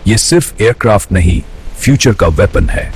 ये सिर्फ एयरक्राफ्ट नहीं, फ्यूचर का वेपन है।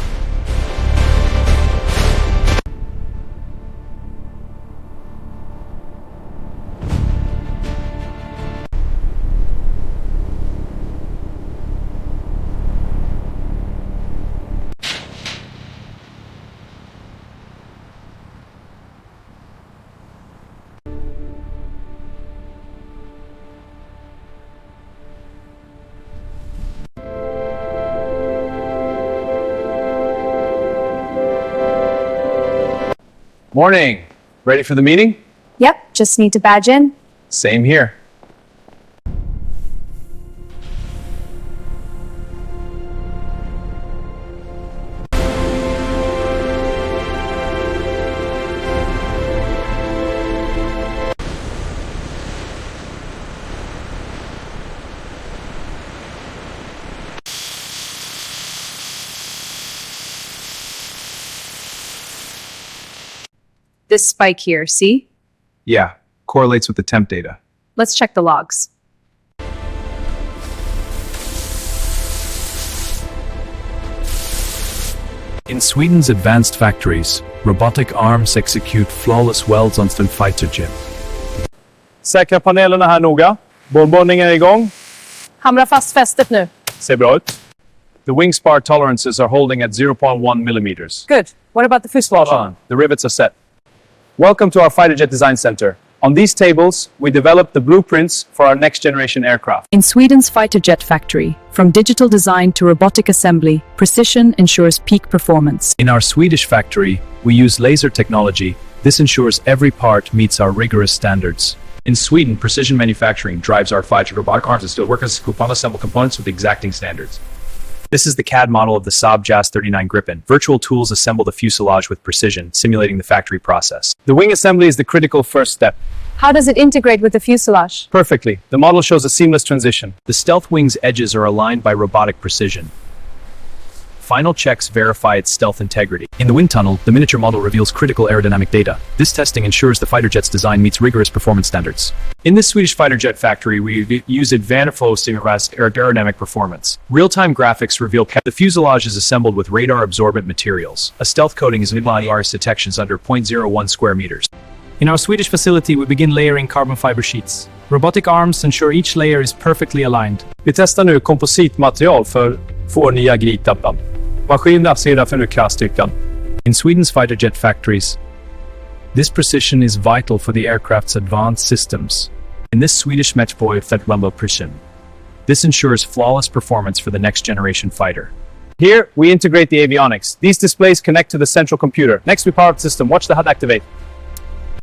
Morning. Ready for the meeting? Yep, just need to badge in. Same here. This spike here, see? Yeah, correlates with the temp data. Let's check the logs. In Sweden's advanced factories, robotic arms execute flawless welds on the fighter jet. Säkra panelerna här noga. Bollborrningen är igång. Hamra fast fästet nu. Ser bra ut. The wing spar tolerances are holding at 0.1 millimeters. Good. What about the fuselage? The rivets are set. Welcome to our Fighter Jet Design Center. On these tables, we developed the blueprints for our next generation aircraft. In Sweden's fighter jet factory, from digital design to robotic assembly, precision ensures peak performance. In our Swedish factory, we use laser technology. This ensures every part meets our rigorous standards. In Sweden, precision manufacturing drives our fighter robotic arms and steel workers who assemble components with exacting standards. This is the CAD model of the Saab JAS 39 Gripen. Virtual tools assemble the fuselage with precision, simulating the factory process. The wing assembly is the critical first step. How does it integrate with the fuselage? Perfectly. The model shows a seamless transition. The stealth wing's edges are aligned by robotic precision. Final checks verify its stealth integrity. In the wind tunnel, the miniature model reveals critical aerodynamic data. This testing ensures the fighter jet's design meets rigorous performance standards. In this Swedish fighter jet factory, we use advanced aerodynamic performance. Real-time graphics reveal the fuselage is assembled with radar-absorbent materials. A stealth coating is IRS detections under 0.01 square meters. In our Swedish facility, we begin layering carbon fiber sheets. Robotic arms ensure each layer is perfectly aligned. Vi testar nu kompositmaterial för vår nya gritappan. Maskinen avancerar för nu kaststyrkan. In Sweden's fighter jet factories, this precision is vital for the aircraft's advanced systems. In this Swedish Metboy Fetwembo precision, this ensures flawless performance for the next generation fighter. Here, we integrate the avionics. These displays connect to the central computer. Next, we power the system. Watch the HUD activate.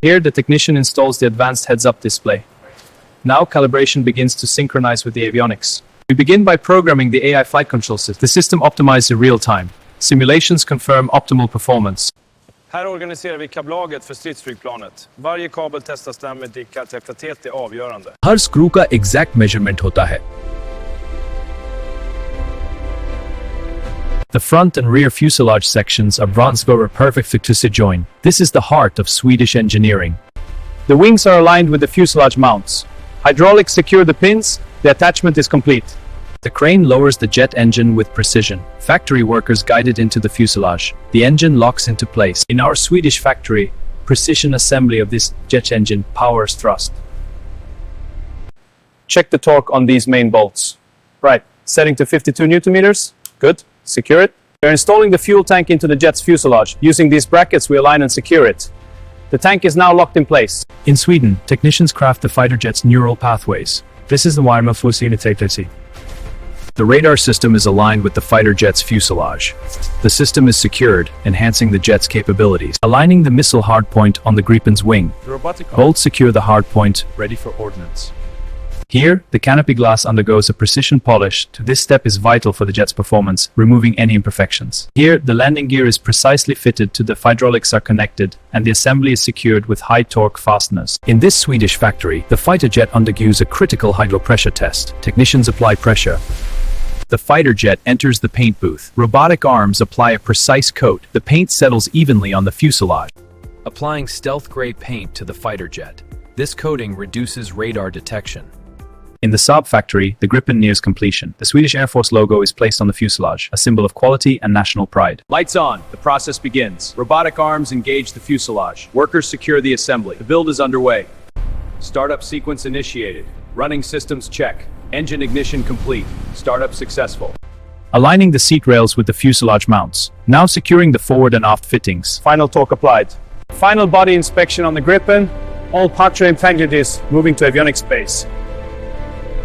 Here, the technician installs the advanced heads-up display. Now, calibration begins to synchronize with the avionics. We begin by programming the AI flight control system. The system optimizes in real time. Simulations confirm optimal performance. Här organiserar vi kablaget för stridsflygplanet. Varje kabel testas där med täthet är avgörande. Her screw का exact measurement होता है. The front and rear fuselage sections are bronze-borer perfect to join. This is the heart of Swedish engineering. The wings are aligned with the fuselage mounts. Hydraulics secure the pins. The attachment is complete. The crane lowers the jet engine with precision. Factory workers guide it into the fuselage. The engine locks into place. In our Swedish factory, precision assembly of this jet engine powers thrust. Check the torque on these main bolts. Right, setting to 52 Newton meters. Good, secure it. We're installing the fuel tank into the jet's fuselage. Using these brackets, we align and secure it. The tank is now locked in place. In Sweden, technicians craft the fighter jet's neural pathways. This is the wirema fusility. The radar system is aligned with the fighter jet's fuselage. The system is secured, enhancing the jet's capabilities. Aligning the missile hardpoint on the Gripen's wing. Bolts secure the hardpoint, ready for ordnance. Here, the canopy glass undergoes a precision polish. This step is vital for the jet's performance, removing any imperfections. Here, the landing gear is precisely fitted to the hydraulics are connected, and the assembly is secured with high torque fasteners. In this Swedish factory, the fighter jet undergoes a critical hydropressure test. Technicians apply pressure. The fighter jet enters the paint booth. Robotic arms apply a precise coat. The paint settles evenly on the fuselage. Applying stealth gray paint to the fighter jet. This coating reduces radar detection. In the Saab factory, the Gripen nears completion. The Swedish Air Force logo is placed on the fuselage, a symbol of quality and national pride. Lights on. The process begins. Robotic arms engage the fuselage. Workers secure the assembly. The build is underway. Startup sequence initiated. Running systems check. Engine ignition complete. Startup successful. Aligning the seat rails with the fuselage mounts. Now securing the forward and aft fittings. Final torque applied. Final body inspection on the Gripen. All powertrain packages moving to Avionics base.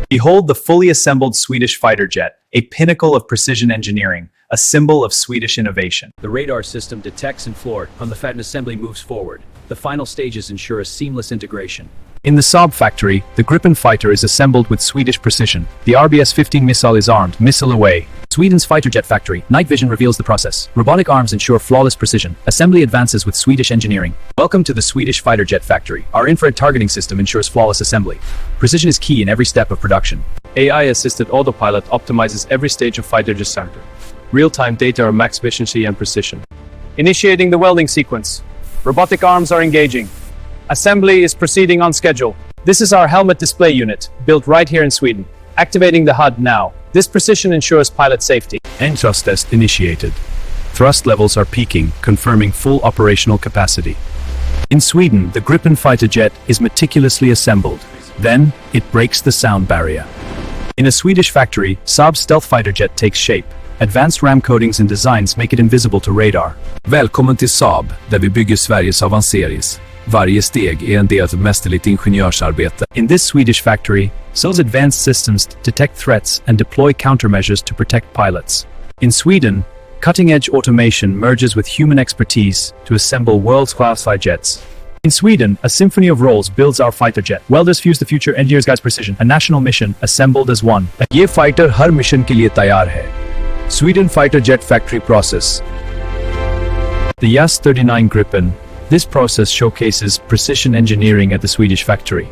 Behold the fully assembled Swedish fighter jet, a pinnacle of precision engineering, a symbol of Swedish innovation. The radar system detects and floor on the Faden assembly moves forward. The final stages ensure a seamless integration. In the Saab factory, the Gripen fighter is assembled with Swedish precision. The RBS-15 missile is armed, missile away. Sweden's fighter jet factory, night vision reveals the process. Robotic arms ensure flawless precision. Assembly advances with Swedish engineering. Welcome to the Swedish fighter jet factory. Our infrared targeting system ensures flawless assembly. Precision is key in every step of production. AI-assisted autopilot optimizes every stage of fighter jet assembly. Real-time data are max efficiency and precision. Initiating the welding sequence. Robotic arms are engaging. Assembly is proceeding on schedule. This is our helmet display unit, built right here in Sweden. Activating the HUD now. This precision ensures pilot safety. And thrust test initiated. Thrust levels are peaking, confirming full operational capacity. In Sweden, the Gripen fighter jet is meticulously assembled. Then, it breaks the sound barrier. In a Swedish factory, Saab's stealth fighter jet takes shape. Advanced RAM coatings and designs make it invisible to radar. Välkommen till Saab, där vi bygger Sveriges avanceris. Varje steg är en del av mästerligt ingenjörsarbete. In this Swedish factory, Saab's advanced systems detect threats and deploy countermeasures to protect pilots. In Sweden, cutting-edge automation merges with human expertise to assemble world-class fighter jets. In Sweden, a symphony of roles builds our fighter jet. Welders fuse the future, engineers guide precision. A national mission assembled as one. ये fighter हर mission के लिए तैयार है. Sweden Fighter Jet Factory Process. The JAS-39 Gripen. This process showcases precision engineering at the Swedish factory.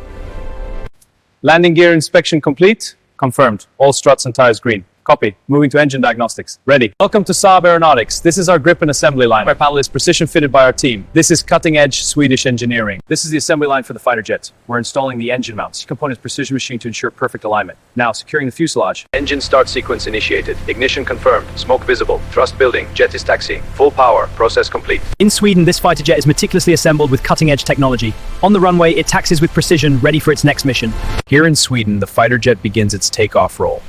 Landing gear inspection complete. Confirmed. All struts and tires green. Copy. Moving to engine diagnostics. Ready. Welcome to Saab Aeronautics. This is our Gripen assembly line. Our panel is precision fitted by our team. This is cutting-edge Swedish engineering. This is the assembly line for the fighter jet. We're installing the engine mounts. Components precision machine to ensure perfect alignment. Now, securing the fuselage. Engine start sequence initiated. Ignition confirmed. Smoke visible. Thrust building. Jet is taxiing. Full power. Process complete. In Sweden, this fighter jet is meticulously assembled with cutting-edge technology. On the runway, it taxis with precision, ready for its next mission. Here in Sweden, the fighter jet begins its takeoff roll.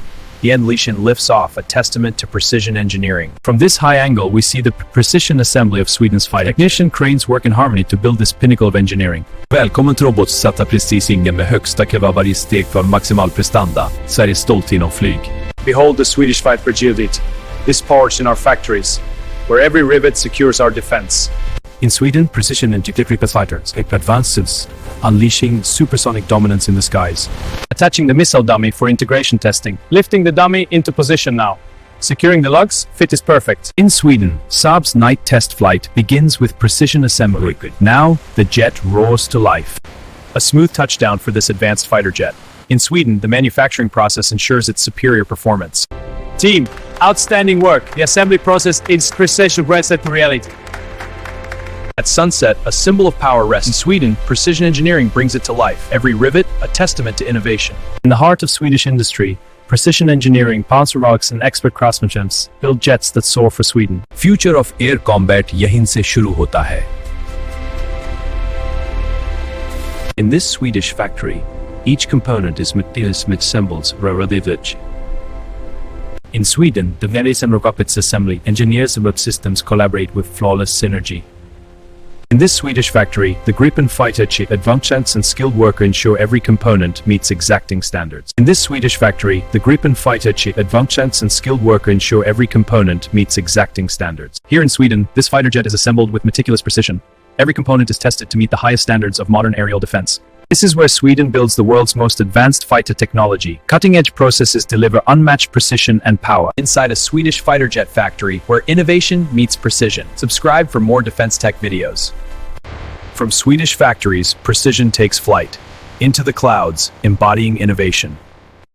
The Enlischen lifts off, a testament to precision engineering. From this high angle, we see the precision assembly of Sweden's fighter. Technician cranes work in harmony to build this pinnacle of engineering. Välkommen till robotsatta precisingen med högsta kavalleristeg för maximal prestanda. Sverige är stolt inom flyg. Behold the Swedish fight fragility. This forged in our factories, where every rivet secures our defense. In Sweden, precision and Gripen fighters advances, unleashing supersonic dominance in the skies. Attaching the missile dummy for integration testing. Lifting the dummy into position now. Securing the lugs, fit is perfect. In Sweden, Saab's night test flight begins with precision assembly. Now, the jet roars to life. A smooth touchdown for this advanced fighter jet. In Sweden, the manufacturing process ensures its superior performance. Team, outstanding work. The assembly process is precision reset to reality. At sunset, a symbol of power rests. In Sweden, precision engineering brings it to life. Every rivet, a testament to innovation. In the heart of Swedish industry, precision engineering, Panzerwagens and expert craftsmanship build jets that soar for Sweden. Future of air combat यहीं से शुरू होता है. In this Swedish factory, each component is meticulously assembled relatively. In Sweden, the various and rockets assembly engineers and systems collaborate with flawless synergy. In this Swedish factory, the Gripen fighter jet advanced and skilled worker ensure every component meets exacting standards. In this Swedish factory, the Gripen fighter jet advanced and skilled worker ensure every component meets exacting standards. Here in Sweden, this fighter jet is assembled with meticulous precision. Every component is tested to meet the highest standards of modern aerial defense. This is where Sweden builds the world's most advanced fighter technology. Cutting-edge processes deliver unmatched precision and power. Inside a Swedish fighter jet factory, where innovation meets precision. Subscribe for more defense tech videos. From Swedish factories, precision takes flight. Into the clouds, embodying innovation.